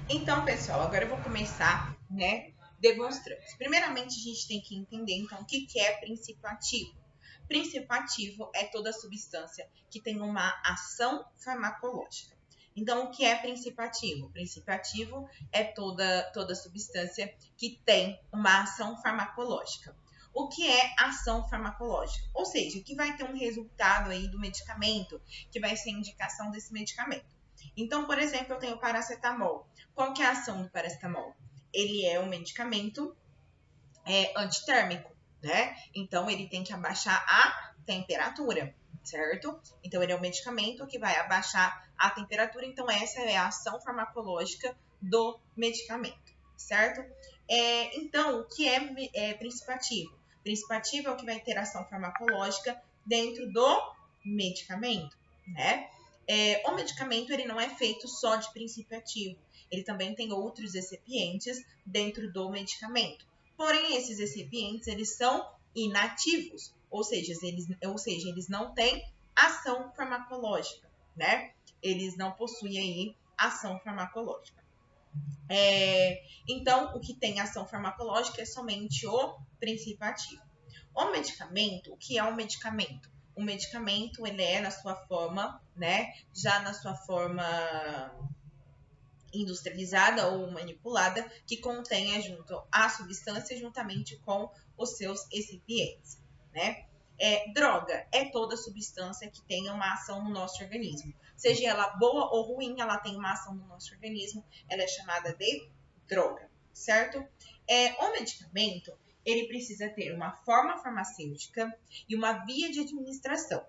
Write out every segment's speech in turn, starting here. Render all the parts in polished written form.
Então, pessoal, agora eu vou começar, né, demonstrando. Primeiramente, a gente tem que entender, então, o que é princípio ativo. Princípio ativo é toda substância que tem uma ação farmacológica. Então, o que é princípio ativo? Princípio ativo é toda substância que tem uma ação farmacológica. O que é ação farmacológica? Ou seja, que vai ter um resultado aí do medicamento, que vai ser a indicação desse medicamento. Então, por exemplo, eu tenho paracetamol. Qual que é a ação do paracetamol? Ele é um medicamento antitérmico, né? Então, ele tem que abaixar a temperatura, certo? Então, ele é um medicamento que vai abaixar a temperatura. Então, essa é a ação farmacológica do medicamento, certo? Então, o que é princípio ativo? Princípio ativo é o que vai ter ação farmacológica dentro do medicamento, né? O medicamento ele não é feito só de princípio ativo, ele também tem outros recipientes dentro do medicamento. Porém, esses recipientes eles são inativos, ou seja, eles não têm ação farmacológica, né? Eles não possuem aí ação farmacológica. Então, o que tem ação farmacológica é somente o princípio ativo. O medicamento, o que é um medicamento? O medicamento, ele é na sua forma, né? Já na sua forma industrializada ou manipulada, que contenha junto a substância juntamente com os seus recipientes, né? Droga é toda substância que tenha uma ação no nosso organismo. Seja ela boa ou ruim, ela tem uma ação no nosso organismo, ela é chamada de droga, certo? O medicamento, ele precisa ter uma forma farmacêutica e uma via de administração.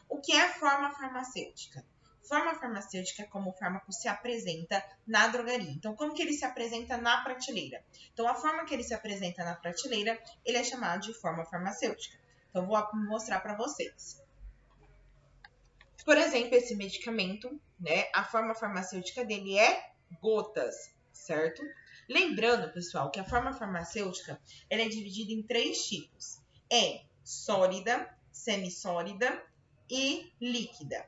O que é forma farmacêutica? Forma farmacêutica é como o fármaco se apresenta na drogaria. Então, como que ele se apresenta na prateleira? Então, a forma que ele se apresenta na prateleira, ele é chamado de forma farmacêutica. Então, vou mostrar para vocês. Por exemplo, esse medicamento, né? A forma farmacêutica dele é gotas, certo? Lembrando, pessoal, que a forma farmacêutica ela é dividida em 3 tipos. Sólida, semissólida e líquida.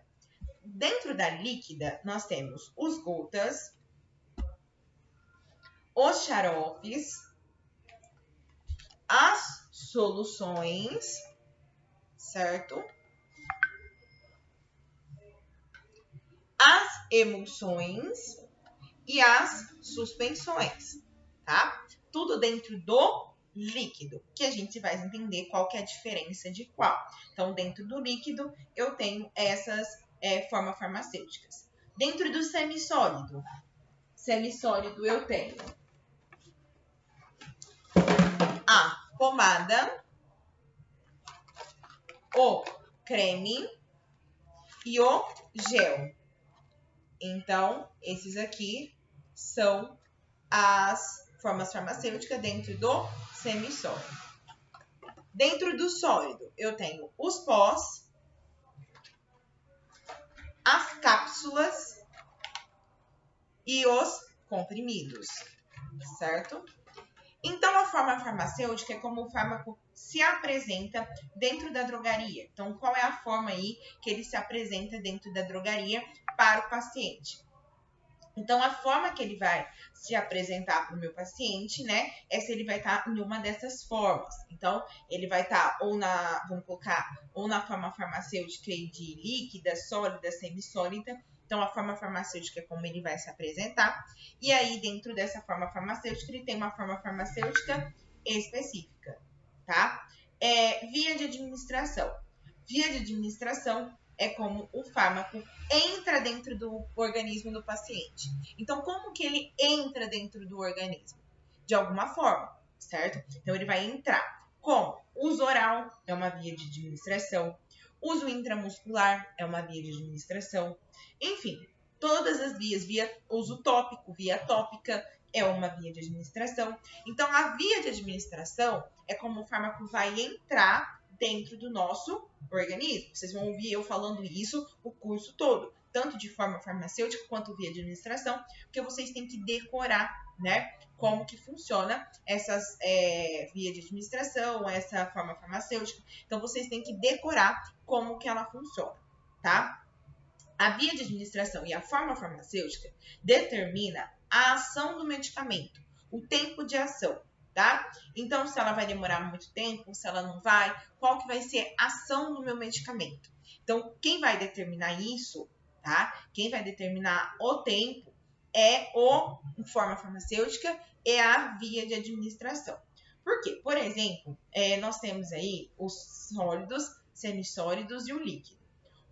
Dentro da líquida, nós temos os gotas, os xaropes, as soluções, certo? As emulsões e as suspensões, tá? Tudo dentro do líquido, que a gente vai entender qual que é a diferença de qual. Então, dentro do líquido, eu tenho essas formas farmacêuticas. Dentro do semissólido eu tenho a pomada, o creme e o gel. Então, esses aqui são as formas farmacêuticas dentro do semissólido. Dentro do sólido, eu tenho os pós, as cápsulas e os comprimidos, certo? Então, a forma farmacêutica é como o fármaco se apresenta dentro da drogaria. Então, qual é a forma aí que ele se apresenta dentro da drogaria para o paciente? Então, a forma que ele vai se apresentar para o meu paciente, né, é se ele vai estar em uma dessas formas. Então, ele vai estar vamos colocar, ou na forma farmacêutica de líquida, sólida, semissólida. Então, a forma farmacêutica é como ele vai se apresentar. E aí, dentro dessa forma farmacêutica, ele tem uma forma farmacêutica específica, tá? Via de administração. Via de administração é como o fármaco entra dentro do organismo do paciente. Então, como que ele entra dentro do organismo? De alguma forma, certo? Então, ele vai entrar como uso oral é uma via de administração, uso intramuscular é uma via de administração, enfim, todas as vias, via uso tópico, via tópica é uma via de administração. Então, a via de administração é como o fármaco vai entrar dentro do nosso organismo. Vocês vão ouvir eu falando isso o curso todo, tanto de forma farmacêutica quanto via de administração, porque vocês têm que decorar, né, como que funciona essas via de administração, essa forma farmacêutica. Então, vocês têm que decorar como que ela funciona, tá? A via de administração e a forma farmacêutica determina a ação do medicamento, o tempo de ação, tá? Então, se ela vai demorar muito tempo, se ela não vai, qual que vai ser a ação do meu medicamento? Então, quem vai determinar isso, tá? Quem vai determinar o tempo é o forma farmacêutica e a via de administração. Por quê? Por exemplo, nós temos aí os sólidos, semissólidos e o líquido.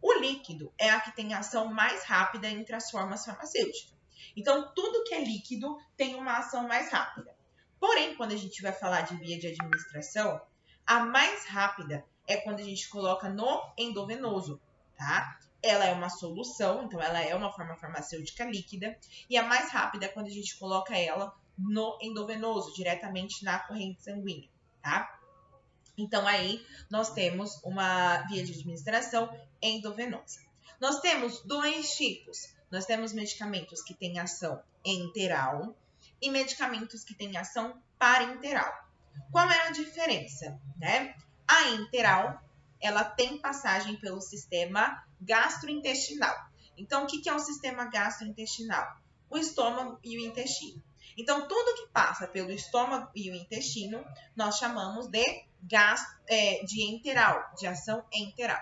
O líquido é a que tem ação mais rápida entre as formas farmacêuticas. Então, tudo que é líquido tem uma ação mais rápida. Porém, quando a gente vai falar de via de administração, a mais rápida é quando a gente coloca no endovenoso, tá? Ela é uma solução, então ela é uma forma farmacêutica líquida. E a mais rápida é quando a gente coloca ela no endovenoso, diretamente na corrente sanguínea, tá? Então, aí, nós temos uma via de administração endovenosa. Nós temos dois tipos. Nós temos medicamentos que têm ação enteral e medicamentos que têm ação parenteral. Qual é a diferença, né? A enteral, ela tem passagem pelo sistema gastrointestinal. Então, o que é o sistema gastrointestinal? O estômago e o intestino. Então, tudo que passa pelo estômago e o intestino, nós chamamos de enteral, de ação enteral.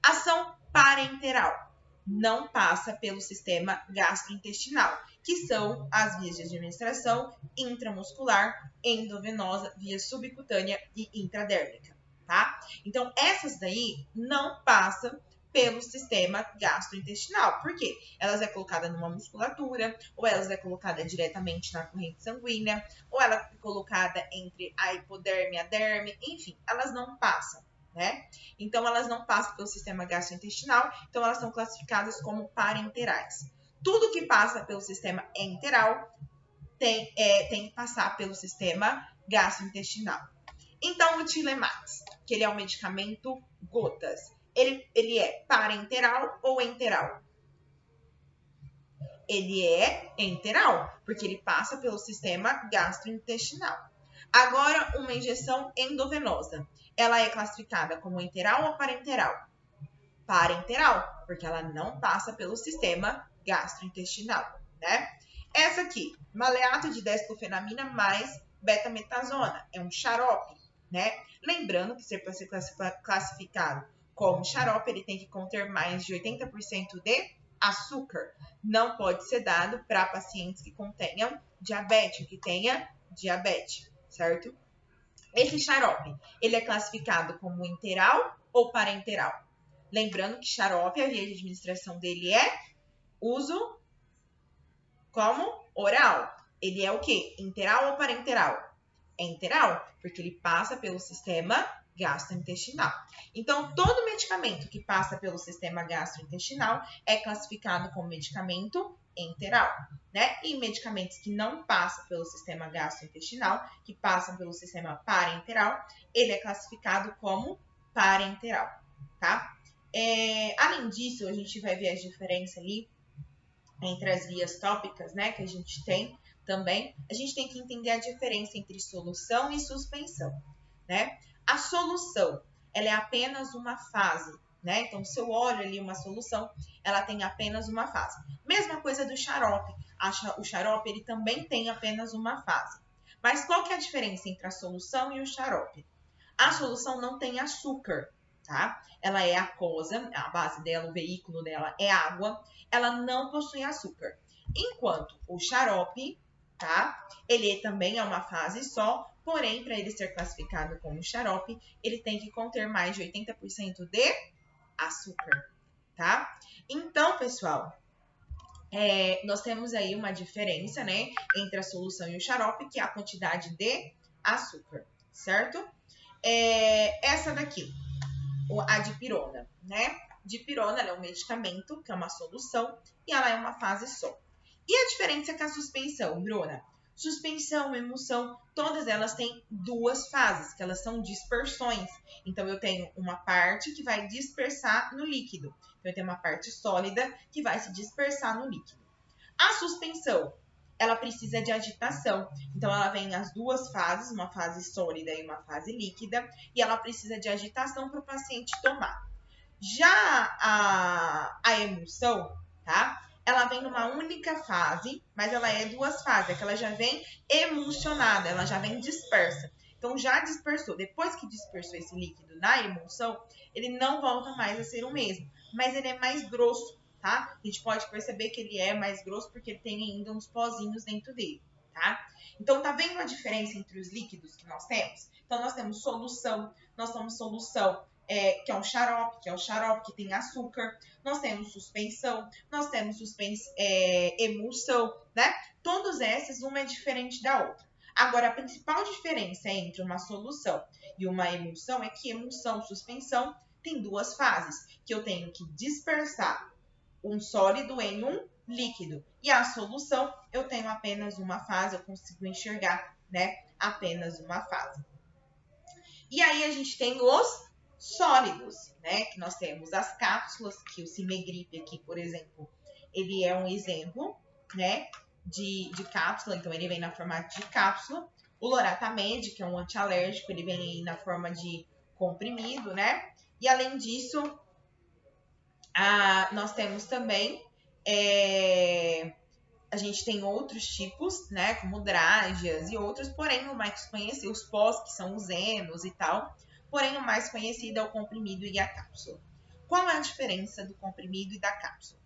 Ação parenteral não passa pelo sistema gastrointestinal, que são as vias de administração intramuscular, endovenosa, via subcutânea e intradérmica, tá? Então, essas daí não passam pelo sistema gastrointestinal. Por quê? Elas é colocada numa musculatura, ou elas é colocada diretamente na corrente sanguínea, ou ela é colocada entre a hipoderme e a derme, enfim, elas não passam, né? Então, elas não passam pelo sistema gastrointestinal, então elas são classificadas como parenterais. Tudo que passa pelo sistema enteral tem que passar pelo sistema gastrointestinal. Então, o Tilemax, que ele é um medicamento gotas, ele é parenteral ou enteral? Ele é enteral, porque ele passa pelo sistema gastrointestinal. Agora, uma injeção endovenosa, ela é classificada como enteral ou parenteral? Parenteral, porque ela não passa pelo sistema gastrointestinal, né? Essa aqui, maleato de desclofenamina mais betametasona, é um xarope, né? Lembrando que para ser classificado como xarope, ele tem que conter mais de 80% de açúcar. Não pode ser dado para pacientes que contenham diabetes, que tenha diabetes, certo? Esse xarope, ele é classificado como enteral ou parenteral? Lembrando que xarope, a via de administração dele é uso como oral. Ele é o quê? Enteral ou parenteral? É enteral, porque ele passa pelo sistema gastrointestinal. Então, todo medicamento que passa pelo sistema gastrointestinal é classificado como medicamento enteral, né? E medicamentos que não passam pelo sistema gastrointestinal, que passam pelo sistema parenteral, ele é classificado como parenteral, tá? Além disso, a gente vai ver a diferença ali entre as vias tópicas, né, que a gente tem também. A gente tem que entender a diferença entre solução e suspensão, né? A solução, ela é apenas uma fase, né? Então, se eu olho ali uma solução, ela tem apenas uma fase. Mesma coisa do xarope. O xarope, ele também tem apenas uma fase. Mas qual que é a diferença entre a solução e o xarope? A solução não tem açúcar, tá? Ela é aquosa, a base dela, o veículo dela é água, ela não possui açúcar. Enquanto o xarope, tá? Ele também é uma fase só, porém, para ele ser classificado como xarope, ele tem que conter mais de 80% de açúcar, tá? Então, pessoal, nós temos aí uma diferença, né, entre a solução e o xarope, que é a quantidade de açúcar, certo? Essa daqui, a dipirona, né? Dipirona, ela é um medicamento, que é uma solução, e ela é uma fase só. E a diferença com a suspensão, Bruna? Suspensão, emulsão, todas elas têm duas fases, que elas são dispersões. Então, eu tenho uma parte que vai dispersar no líquido. Então, eu tenho uma parte sólida que vai se dispersar no líquido. A suspensão, ela precisa de agitação. Então, ela vem as duas fases, uma fase sólida e uma fase líquida, e ela precisa de agitação para o paciente tomar. Já a emulsão, tá? ela vem numa única fase, mas ela é duas fases, é que ela já vem emulsionada, ela já vem dispersa. Então, já dispersou. Depois que dispersou esse líquido na emulsão, ele não volta mais a ser o mesmo, mas ele é mais grosso, tá? A gente pode perceber que ele é mais grosso porque ele tem ainda uns pozinhos dentro dele, tá? Então, tá vendo a diferença entre os líquidos que nós temos? Então, nós temos solução, que é um xarope, que tem açúcar. Nós temos suspensão, nós temos emulsão, né? Todas essas, uma é diferente da outra. Agora, a principal diferença entre uma solução e uma emulsão é que emulsão, suspensão, tem duas fases, que eu tenho que dispersar um sólido em um líquido. E a solução, eu tenho apenas uma fase, eu consigo enxergar, né? Apenas uma fase. E aí a gente tem os sólidos, né? Que nós temos as cápsulas, que o Cimegrip aqui, por exemplo, ele é um exemplo, né? De cápsula, então ele vem na formato de cápsula. O Loratadine, que é um antialérgico, ele vem na forma de comprimido, né? E além disso, nós temos também a gente tem outros tipos, né, como drágeas e outros, porém o mais conhecido, os pós, que são os enos e tal, porém o mais conhecido é o comprimido e a cápsula. Qual é a diferença do comprimido e da cápsula?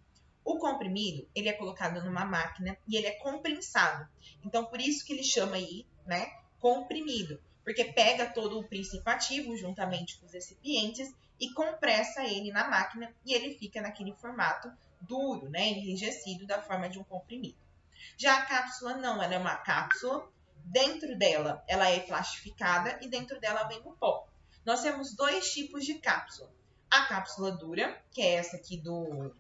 O comprimido, ele é colocado numa máquina e ele é comprensado. Então, por isso que ele chama aí, né, comprimido, porque pega todo o princípio ativo juntamente com os recipientes e compressa ele na máquina e ele fica naquele formato duro, né, enrijecido da forma de um comprimido. Já a cápsula não, ela é uma cápsula, dentro dela ela é plastificada e dentro dela vem o pó. Nós temos dois tipos de cápsula. A cápsula dura, que é essa aqui do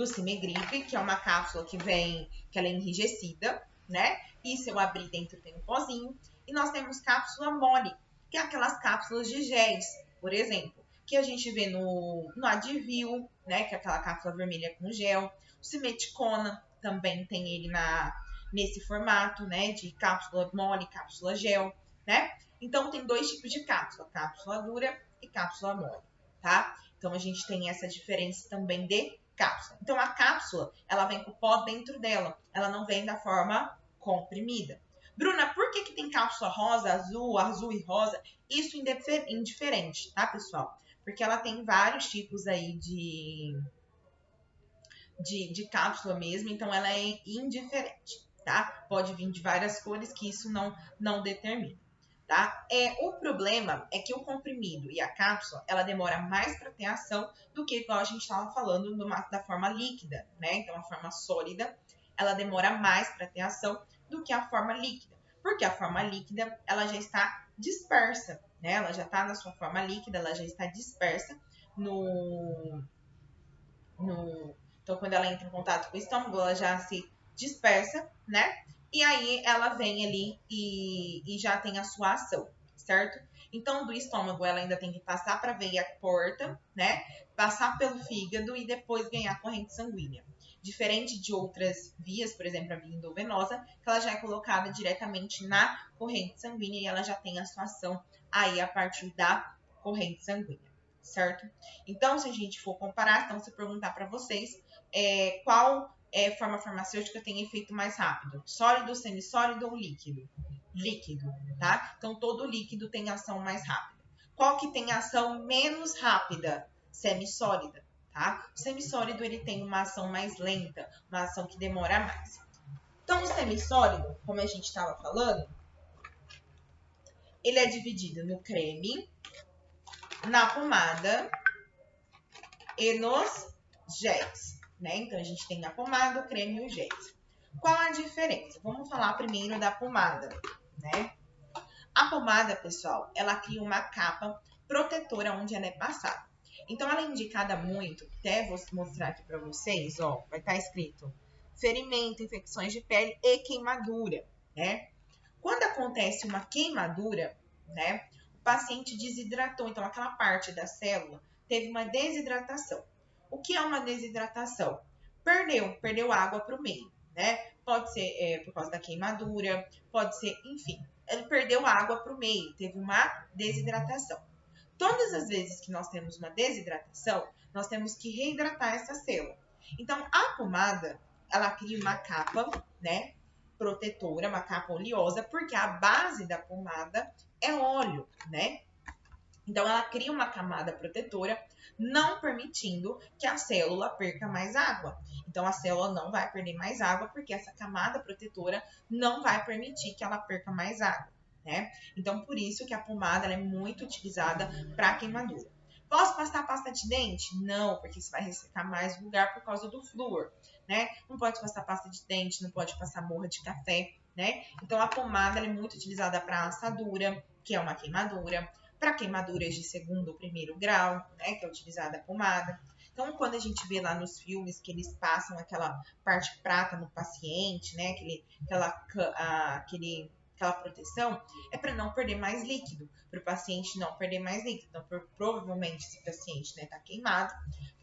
Cimegrip, que é uma cápsula que ela é enrijecida, né? E se eu abrir dentro tem um pozinho. E nós temos cápsula mole, que é aquelas cápsulas de géis, por exemplo, que a gente vê no Advil, né? Que é aquela cápsula vermelha com gel. O Simeticona também tem ele nesse formato, né? De cápsula mole, cápsula gel, né? Então, tem dois tipos de cápsula, cápsula dura e cápsula mole, tá? Então, a gente tem essa diferença também de cápsula. Então, a cápsula, ela vem com o pó dentro dela. Ela não vem da forma comprimida. Bruna, por que tem cápsula rosa, azul e rosa? Isso indiferente, tá, pessoal? Porque ela tem vários tipos aí de cápsula mesmo, então ela é indiferente, tá? Pode vir de várias cores que isso não determina, tá? O problema é que o comprimido e a cápsula, ela demora mais para ter ação do que igual a gente estava falando da forma líquida, né? Então, a forma sólida, ela demora mais para ter ação do que a forma líquida, porque a forma líquida, ela já está dispersa, né? Ela já está na sua forma líquida, ela já está dispersa Então, quando ela entra em contato com o estômago, ela já se dispersa, né? E aí ela vem ali e já tem a sua ação, certo? Então, do estômago, ela ainda tem que passar para a veia porta, né? Passar pelo fígado e depois ganhar corrente sanguínea. Diferente de outras vias, por exemplo, a via endovenosa, que ela já é colocada diretamente na corrente sanguínea e ela já tem a sua ação aí a partir da corrente sanguínea, certo? Então, se a gente for comparar, então, se eu perguntar para vocês qual forma farmacêutica tem efeito mais rápido? Sólido, semissólido ou líquido? Líquido, tá? Então, todo líquido tem ação mais rápida. Qual que tem ação menos rápida? Semissólida, tá? O semissólido, ele tem uma ação mais lenta, uma ação que demora mais. Então, o semissólido, como a gente estava falando, ele é dividido no creme, na pomada e nos géis, né? Então, a gente tem a pomada, o creme e os géis. Qual a diferença? Vamos falar primeiro da pomada, né? A pomada, pessoal, ela cria uma capa protetora onde ela é passada. Então, ela é indicada muito, até vou mostrar aqui para vocês, ó, vai estar escrito ferimento, infecções de pele e queimadura, né? Quando acontece uma queimadura, né, o paciente desidratou, então aquela parte da célula teve uma desidratação. O que é uma desidratação? Perdeu água para o meio, né? Pode ser por causa da queimadura, pode ser, enfim, ele perdeu água para o meio, teve uma desidratação. Todas as vezes que nós temos uma desidratação, nós temos que reidratar essa célula. Então, a pomada, ela cria uma capa, né, protetora, uma capa oleosa, porque a base da pomada é óleo, né? Então, ela cria uma camada protetora, não permitindo que a célula perca mais água. Então, a célula não vai perder mais água, porque essa camada protetora não vai permitir que ela perca mais água, né? Então, por isso que a pomada ela é muito utilizada para queimadura. Posso passar pasta de dente? Não, porque isso vai ressecar mais o lugar por causa do flúor, né? Não pode passar pasta de dente, não pode passar borra de café, né? Então, a pomada ela é muito utilizada para assadura, que é uma queimadura, para queimaduras de segundo ou primeiro grau, né, que é utilizada a pomada. Então, quando a gente vê lá nos filmes que eles passam aquela parte prata no paciente, né, aquela proteção, é para não perder mais líquido, para o paciente não perder mais líquido. Então, provavelmente, esse paciente está queimado,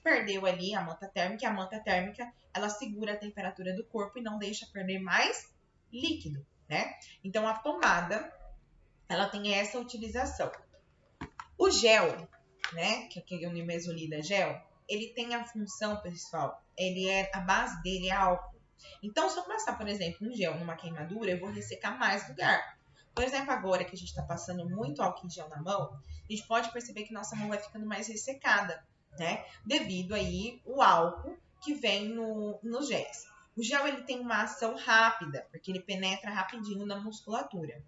perdeu ali a manta térmica, e a manta térmica ela segura a temperatura do corpo e não deixa perder mais líquido, né? Então, a pomada ela tem essa utilização. O gel, né, que é aquele unimesolida gel, ele tem a função, pessoal, a base dele é álcool. Então, se eu passar, por exemplo, um gel numa queimadura, eu vou ressecar mais lugar. Por exemplo, agora que a gente está passando muito álcool em gel na mão, a gente pode perceber que nossa mão vai ficando mais ressecada, né? Devido aí o álcool que vem nos géis. O gel ele tem uma ação rápida, porque ele penetra rapidinho na musculatura.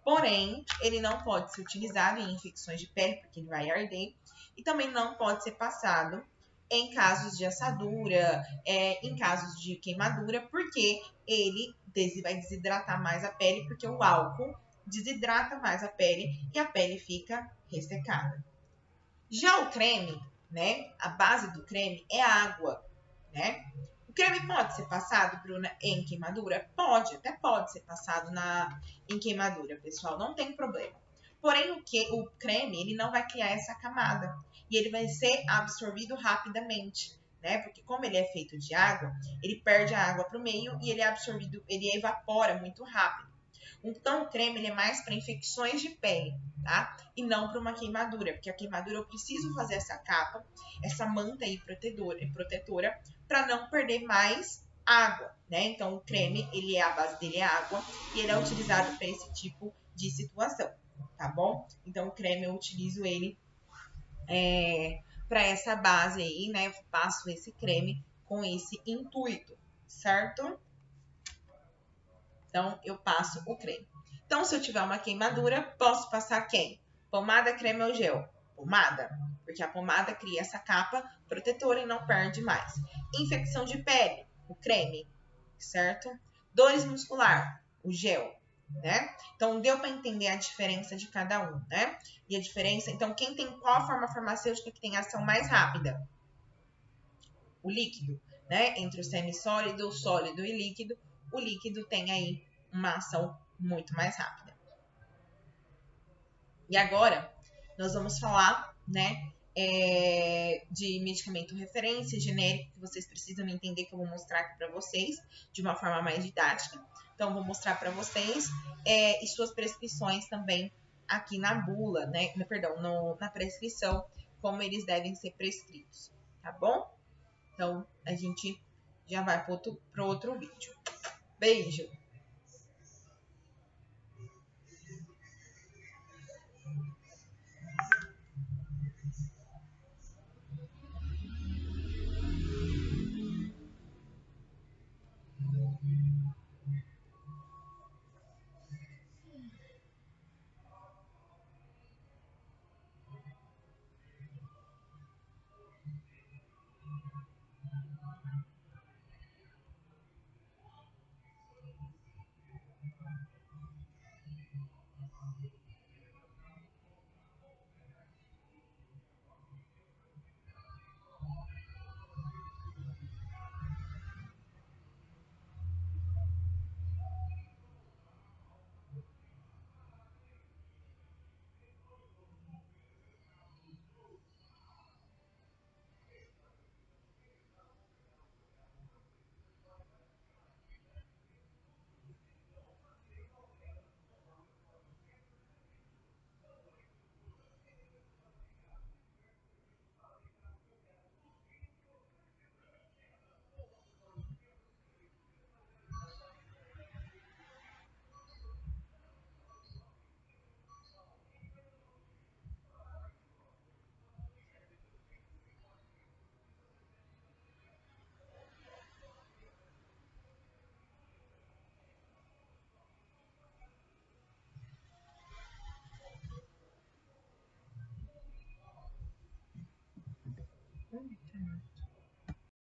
Porém, ele não pode ser utilizado em infecções de pele, porque ele vai arder. E também não pode ser passado em casos de assadura, em casos de queimadura, porque ele vai desidratar mais a pele, porque o álcool desidrata mais a pele e a pele fica ressecada. Já o creme, né? A base do creme é água, né? O creme pode ser passado em queimadura? Pode, até pode ser passado em queimadura, pessoal, não tem problema. Porém, o creme, ele não vai criar essa camada e ele vai ser absorvido rapidamente, né? Porque como ele é feito de água, ele perde a água para o meio e ele é absorvido, ele evapora muito rápido. Então, o creme ele é mais para infecções de pele, tá? E não para uma queimadura, porque a queimadura eu preciso fazer essa capa, essa manta aí protetora, para não perder mais água, né? Então, o creme, a base dele é água e ele é utilizado para esse tipo de situação, tá bom? Então, o creme eu utilizo ele para essa base aí, né? Eu passo esse creme com esse intuito, certo? Então, eu passo o creme. Então, se eu tiver uma queimadura, posso passar quem? Pomada, creme ou gel? Pomada, porque a pomada cria essa capa protetora e não perde mais. Infecção de pele, o creme, certo? Dores muscular, o gel, né? Então, deu para entender a diferença de cada um, né? E a diferença, então, qual a forma farmacêutica que tem ação mais rápida? O líquido, né? Entre o semissólido, o sólido e líquido, o líquido tem aí uma ação muito mais rápida. E agora, nós vamos falar, né, de medicamento referência, genérico, que vocês precisam entender, que eu vou mostrar aqui para vocês, de uma forma mais didática. Então, vou mostrar para vocês e suas prescrições também aqui na bula, né, perdão, na prescrição, como eles devem ser prescritos, tá bom? Então, a gente já vai para outro vídeo. Beijo!